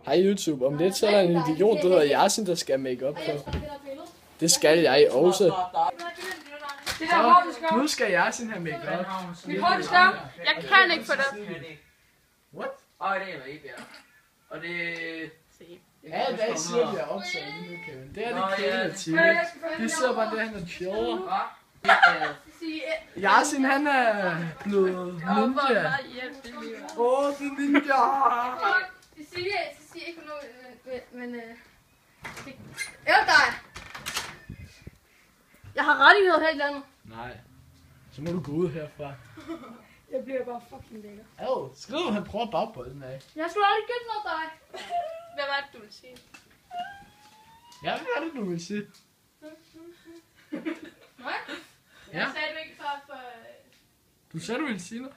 Hej YouTube, om lidt så er der en idiot, der hedder Yasin, der skal make up på. Det skal jeg også. Nu skal Yasin have make up. Jeg kan ikke få det. What? Det er ikke, ja. Og det... Ja, det siger vi er optaget nu, Kevin. Det er det kreative. De sidder bare der, han er chiller. Yasin, han er blevet ninja. Åh, det er ninja. Cecilie ikke noget, men dig. Jeg har rettigheder her i landet. Nej, så må du gå ud herfra. Jeg bliver bare fucking lækker. Skriv, han prøver bagbolden af. Jeg skulle aldrig gætte noget dig. Hvad var det, du ville sige? Ja, hvad er det, du vil sige? Nej? Jeg sagde du ikke for... Du sagde, du ville sige noget?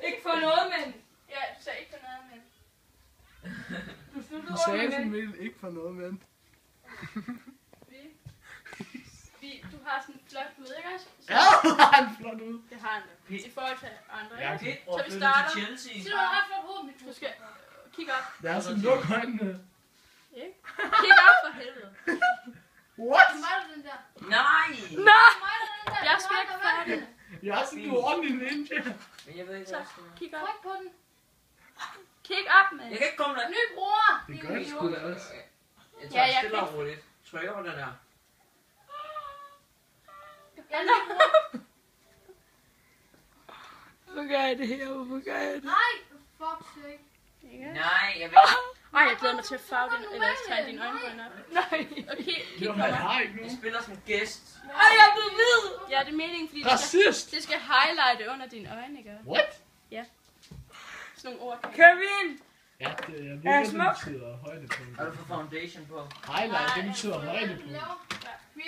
Ikke for noget, men... Ja, du sagde ikke for noget, men... Du sagde, du ville ikke for noget, men... Du har sådan en flot ud, ikke også? Ja, du har en flot ud. Det har han da. I forhold til andre, Ja, ikke? Så vi starter. Chelsea. Så du har ret flot hoved, men du skal kigge op. Det er sådan, luk øjnene. Ikke? Kig op for helvede. What? Mig der den der. Nej! Nej! Jeg skal ikke færdig. Jeg er sådan, du er ordentlig ninja. Men jeg ved ikke, Så, hvad jeg skal. kig op. Tryk på den. Kig op, mand. Jeg kan ikke komme der. Ny bror. Det gør jeg sgu da også. Jeg tager stille og roligt. Trykker på den her. Jeg er Hvorfor gør jeg det her? Hvorfor gør jeg det? Nej, fuck sake. Nej, jeg ved ikke. Ej, jeg glæder mig til at farve din, eller tegne dine øjenbryn op. Nej. Okay, kig Jo, på han mig. har ikke Jeg nogen. spiller som gæst. Ej, jeg er blevet hvid. Ja, det er meningen, fordi Racist! det skal highlighte under dine øjne, ikke? What? Sådan nogle ord. Kevin! Ja, det, jeg ved Er ikke, smuk? hvad det betyder højdepunkt. Har du fået foundation på? Highlight, det betyder højdepunkt. Vi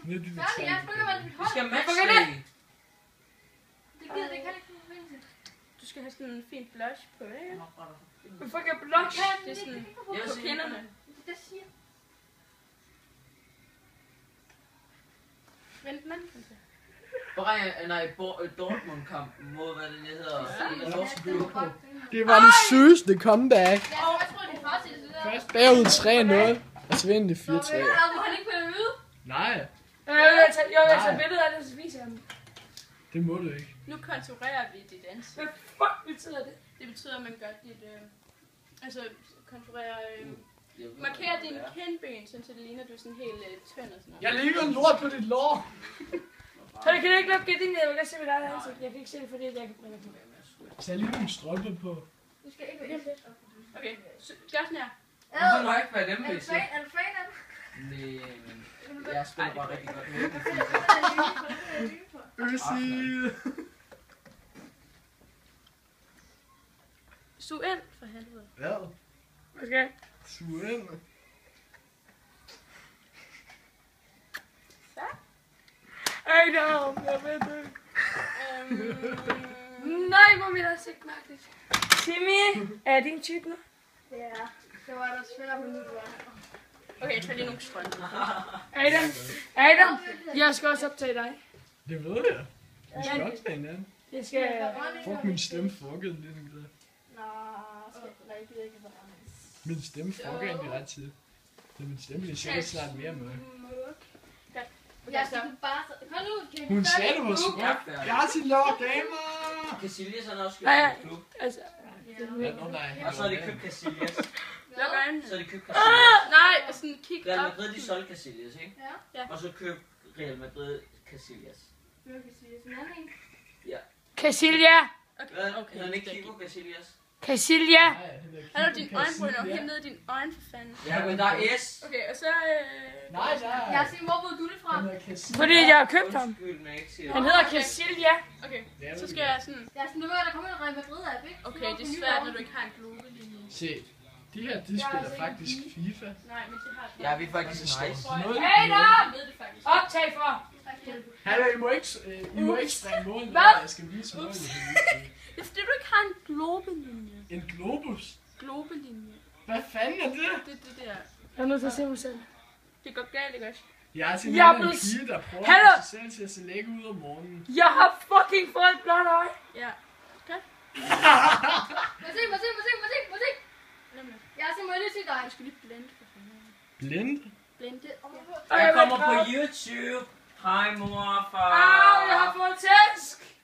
Nede i dit færdige, jeg spiller med Vi skal hold. matchday. Det gider det kan ikke forbindelse. Du skal have sådan en fin blush på, ikke? Hvorfor gør jeg blush? Det er sådan Jeg på siger kinderne. Det siger. Vent, den anden. Dortmund-kampen mod, hvad det hedder. Det var det sygeste comeback. Ja, jeg tror, det er faktisk det der. Først bagud 3-0, og så vinder de 4-3. Må han ikke få det vide? Nej, Jeg tager billeder af det, så viser jeg dem. det må du ikke. Nu konturerer vi dit ansigt. Hvad fuck betyder det? Det betyder, at man gør dit... altså, konturerer... markerer dine kindben, så det ligner, du er sådan helt tynd og sådan noget. Jeg ligger en lort på dit lår. Så kan du ikke lukke gardinen, jeg vil gerne se, hvad der er ansigt. Jeg kan ikke se det, fordi jeg kan bringe det. Tag lige nogle strømper på. Du skal ikke være lidt. Okay, så gør sådan her. Du må nok ikke være dem, Er du hvis fan? Er du fan af dem? Nej, jeg spiller bare rigtig godt med. Øssi. Sug ind, for helvede. Ja, Okay. suge ind. Ej, no, jeg ved det ikke. Nej, hvor er mit ansigt mærkeligt. Timmy, er din type nu? Ja, det var der svært på mit Okay, jeg tager lige nogle strømper. Adam, jeg skal også optage dig. Det ved jeg. Vi skal også tage hinanden. Jeg skal... Fuck, min stemme fuckede lidt i det. Nå, nej, det er ikke så Min stemme fucker egentlig ret tid. Så min stemme bliver sikkert snart mere med. Jeg skal bare... Kom nu, Kim. Hun sagde, du var smuk. Jeg har sin lov damer. Casillas har også Nej, købt en klub. altså... Ja, nå, nej. Og så har de købt Casillas. Luk øjnene. Så har de købt Casillas. Nej, sådan kig Real op. Madrid, de solgte Casillas, ikke? Ja. Og så købte Real Madrid Casillas. Casilia! Hvad? Okay, Hedder han ikke det er Kiko Casillas? Casilia! Han har din øjenbryn og helt ned i din øjne, for fanden. Ja, men der er S. Okay, og så... Nej, nej. Jeg siger, hvor ved du det fra? Han er Casilla. Fordi jeg har købt ham. Undskyld, men jeg ikke siger Han det. hedder Casilia. Okay, så skal jeg sådan... Jeg er sådan, nu ved jeg, der kommer en Real Madrid-app, ikke? Okay, det er svært, når du ikke har en globelinje. Se, de her, de spiller faktisk FIFA. Nej, men det har Ja, vi er faktisk nice. Hey, da! Jeg ved det faktisk. Optag for! Hallo, I må ikke springe mål, når jeg skal vise målet. Det er fordi, du ikke har en globelinje. En globus? Globelinje. Hvad fanden er det? Det er det der. Jeg er nødt til at se mig selv. Det går galt, ikke også? Jeg er sådan Jeg er en blevet pige, der prøver Hallo! at få sig selv til at se lække ud om morgenen. Jeg har fucking fået et blåt øje. Ja. Okay. Må se. du skal lige blende for fanden. Blinde? Jeg kommer på YouTube. Hej mor og far. Au, jeg har fået tæsk.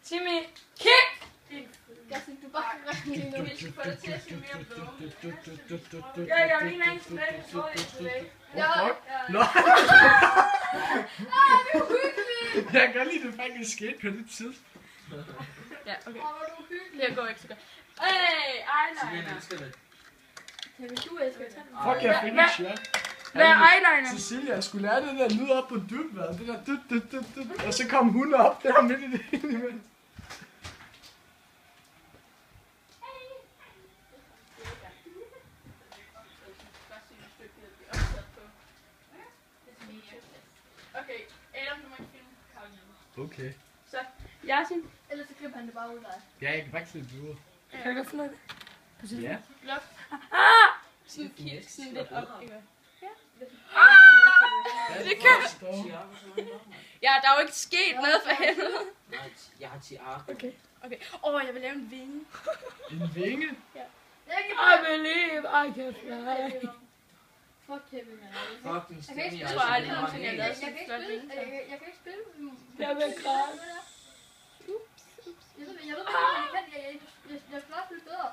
Timmy, kig! Jeg synes, du bare kan ringe lige nu. Vi skal få dig til at se mere blå. Jeg ligner ikke sådan lidt, så Hvorfor? Nå. Det er uhyggeligt. Jeg kan godt lide, det faktisk skete på det tidspunkt. Ja, okay. Hvor er du hyggelig. Det går ikke så godt. Eyeliner. Jeg elsker det. Jamen, du elsker det. Fuck, jeg fik en shot. hvad er eyeliner? Cecilia, jeg skulle lære det der lyd op på dybvand. Det der dut. Og så kom hun op der midt i det hele. Okay, Adam, du må ikke filme Karoline. Okay. Så, Yasin, Ellers så klipper han det bare ud af. Ja, jeg kan faktisk lide det ud. Kan du godt finde noget? Ja. luk. Ah! Sådan kig sådan lidt op, ikke? Det kan Ja, der er jo ikke sket noget for helvede. Nej, jeg har tiara. Okay. Jeg vil lave en vinge. En vinge? I believe I can fly. Fuck Kevin, man. Fucking Jeg kan ikke stemme. Jeg tror aldrig nogensinde, jeg har lavet Jeg kan sådan ikke en flot spille. vinge. Jeg kan ikke spille. Jeg vil græde. Jeg ved, jeg er klart blevet bedre.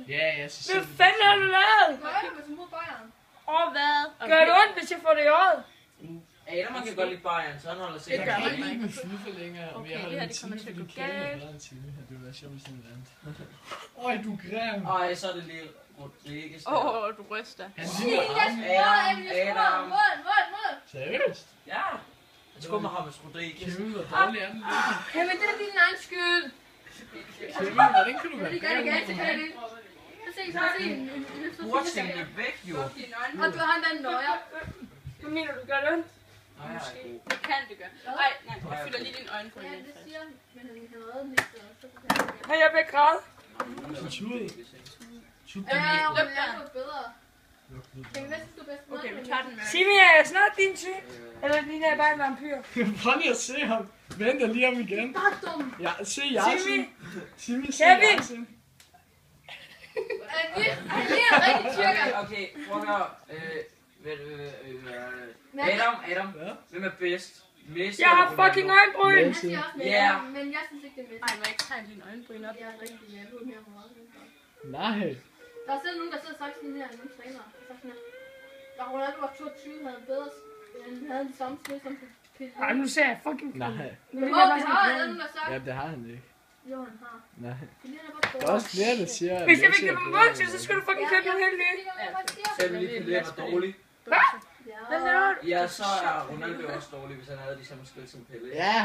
Ja, Cecilia. Hvad fanden har du lavet? Gør jeg mig som mod Bayern? Hvad? Gør det ondt, hvis jeg får det i øjet? Adam, man kan godt lide Bayern, så han holder Det sikkert. gør Jeg man kan ikke ikke. med FIFA længere, og Okay, jeg det holder her, en det time, kommer til at fordi gå kæden galt. er en time. Det vil være sjovt med sådan noget andet. Øj, du er grim. Ej, så er det lige Rodriguez. Du ryster. Han ligner armen. Mål! Seriøst? Ja. Jeg skummer ham med Rodriguez. Kevin, hvor dårlig er den lidt? Kevin, det er din egen skyld. Kevin, hvordan kan du være Det gør det grim? ikke, så se. Du har tænkt det væk, jo. Og du har den nøjer. Hvad mener du, gør det ondt? Nej, jeg er god. Det kan det gøre. Nej, jeg fylder lige dine øjne på Ja, din det siger han. Men han havde reddet den ikke, så kunne han ikke. Har jeg vil græde? Ronaldo er bedre. Kevin, hvad synes du er bedst? Okay, vi tager den med. Simi, er jeg snart din type? Eller ligner jeg bare en vampyr? Prøv lige at se ham. Vent lige om igen. Bare dum. Ja, se Yasin. Simi, se Kevin. Yasin. Han ligner en rigtig tyrker. Okay, prøv at høre. Adam, Ja? hvem er bedst? Messi Jeg har eller Ronaldo? fucking øjenbryn! Han siger også mere, Ja. men jeg synes ikke, det er Ej, bedst. må jeg ikke tegne dine øjenbryn op? Jeg er rigtig jævlig mere meget. Nej. Der er selv nogen, der sidder og sagt sådan her, nogle trænere. Der er sagt sådan her. Da Ronaldo var 22, havde bedre, han havde den samme snit som Pille. Ej, nu ser jeg fucking Nej. Nu Åh, ligner jeg det bare har sådan nogen, der sagt. Ja, det har han ikke. Jo, han har. Nej. Det ligner bare Der er også flere, der siger, at Hvis jeg Messi vil er give mig bedre voksen, end så skal du fucking købe nogle helt nye. Selv lige Pelé var dårlig. Hvad laver du? Ja, så er Ronaldo også dårlig, hvis han havde de samme skridt som Pelé. Ja.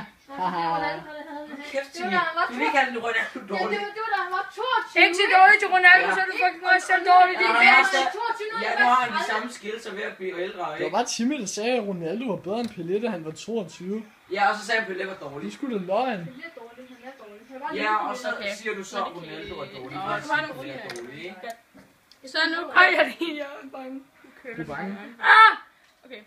Kæft, Timmy. Du vil ikke have den Ronaldo Ja, dårlig. det var da han var 22. Ikke så dårligt til Ronaldo, så er du fucking også så dårligt. Ja, Det han er har bedst. 22 nu. Ja, nu har han de samme skills og ved at blive ældre, Det var ikke? bare Timmy, der sagde, at Ronaldo var bedre end Pelé, da han var 22. Ja, og så sagde han, Pelé var Det dårlig. skulle da løgn. Han er dårlig, han er dårlig. Han er bare Ja, lidt og så Okay. siger du så, at Ronaldo var dårlig. Nå, fordi du har han nogle siger, Pelé er flere. dårlig, ikke? Så nu... Ej, jeg er bange. Du er bange? Ah! Okay.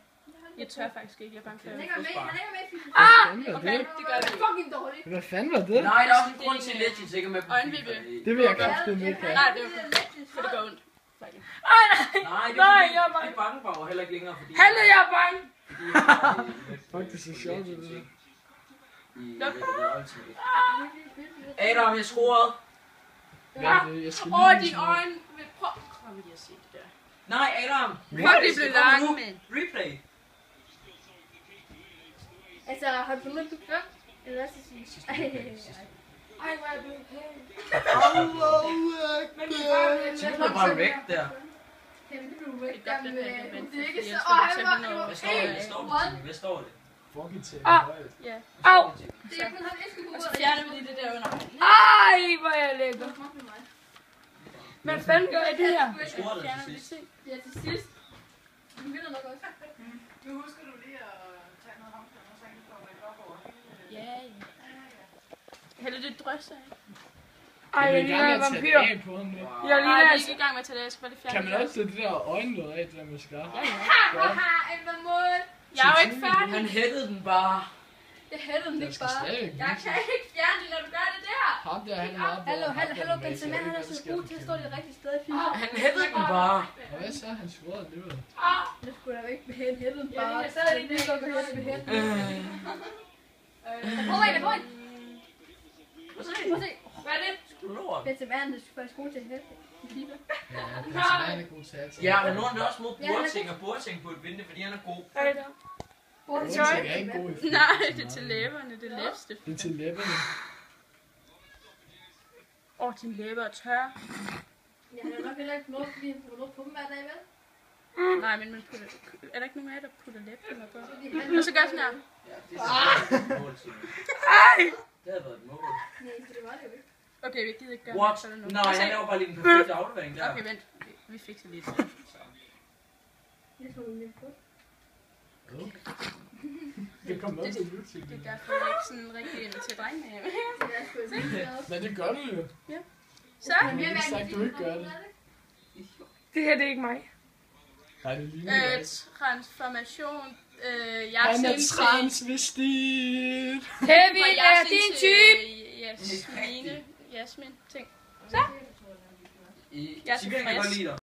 Jeg tør faktisk ikke, jeg er bange for Han det. ligger med, han ligger med i FIFA. Hvad fanden var Okay, det? det gør vi. Fucking dårlig. Hvad fanden var det? Nej, der er også en grund til, at Legends ikke er med på Øjenvippe. FIFA. Det vil jeg kraftedeme ikke have. Nej, det er okay. For det går ondt. Ej, nej. Nej, det Nej, er jeg er fordi, bange. de bange var heller ikke længere, fordi... Halle, jeg er bange. Fuck, det er så sjovt, det der. Adam, jeg scorede. Jeg skal Åh, lige... dine øjne. Prøv. Kom lige at se det der. Nej, Adam. Fuck, det blev langt, mand. Replay. Altså, har du fundet du før? Eller hvad så Ej, hvor er jeg blevet pæn. Men Så blev bare væk der. Kevin, det blev væk. Det er godt, den her event, Det er ikke fordi så... jeg Åh, skal han tage var... noget. Hvad står det? Hvad står det? Timmy? Hvad står det? Fuck it, til Ah. højt. Ja. Au! Det er kun han ikke skulle Og så fjerner vi lige det der under øjnene. Ej, hvor er jeg lækker. Men fanden gør jeg det her? Jeg scorede det Fjerner til vi sidst. det. Ja, til sidst. Du vinder nok også. Nu husker du lige at tage noget håndklæde, og så kan du få det op over. Ja, ja. Hælde det drøs af. Ej, jeg ligner en vampyr. af på ham nu. Jeg Nej, ligner vi er altså... ikke i gang med at tage det. Jeg skal bare lige fjerne Kan man det. også sætte det der øjenlåg af, det der mascara? Ja, ja. Haha, et mål. Jeg er jo ikke færdig. Han hættede den bare. Jeg hættede den Jeg ikke skal bare. slet ikke Jeg kan ikke fjerne det, når du gør det der. Ham der, han er meget Hallo, bedre. hallo, Benzema, han er så god til at stå det rigtige sted i FIFA. Han hættede den bare. Og hvad så? Han scorede alligevel. Det skulle da ikke med hætte den Ja, bare. jeg sad ikke det er godt at hætte med hætte. Prøv en, prøv en. Prøv at se. Prøv at se. Hvad er det? Lort. Benzema, han er faktisk god til at hætte i FIFA. Ja, Benzema han er god til at tage. Ja, men nu er han også mod Boateng, og Boateng burde vinde, fordi han er god. Hej der. Boateng er ikke god i FIFA. Nej, det er til læberne, det er læbstift. Det er til læberne. Dine læber er tørre. Ja, han er nok heller ikke noget, fordi han putter noget på dem hver dag, vel? Nej, men man putter, er der ikke nogen af jer, der putter læbstift på? Fordi han... Og så gør sådan her. Ja, det er et mål til. Det havde været et mål. Nej, det var det jo ikke. Okay, vi gider ikke gøre What? sådan noget. Nej, han laver bare lige en perfekte aflevering der. Okay, vent. Vi fikser lige det. Det tog vi på. Det kommer også til YouTube. Det er derfor, jeg ikke sådan rigtig ind til drengene. Det er sgu ikke lidt. Men det gør du jo. Så, Men det er sagt, du ikke gør det. Det her, det er ikke mig. Nej, det ligner det. transformation, Han Yasin er til... Kevin transvestit. er din type. Jasmin ting. Sibirien kan godt lide dig.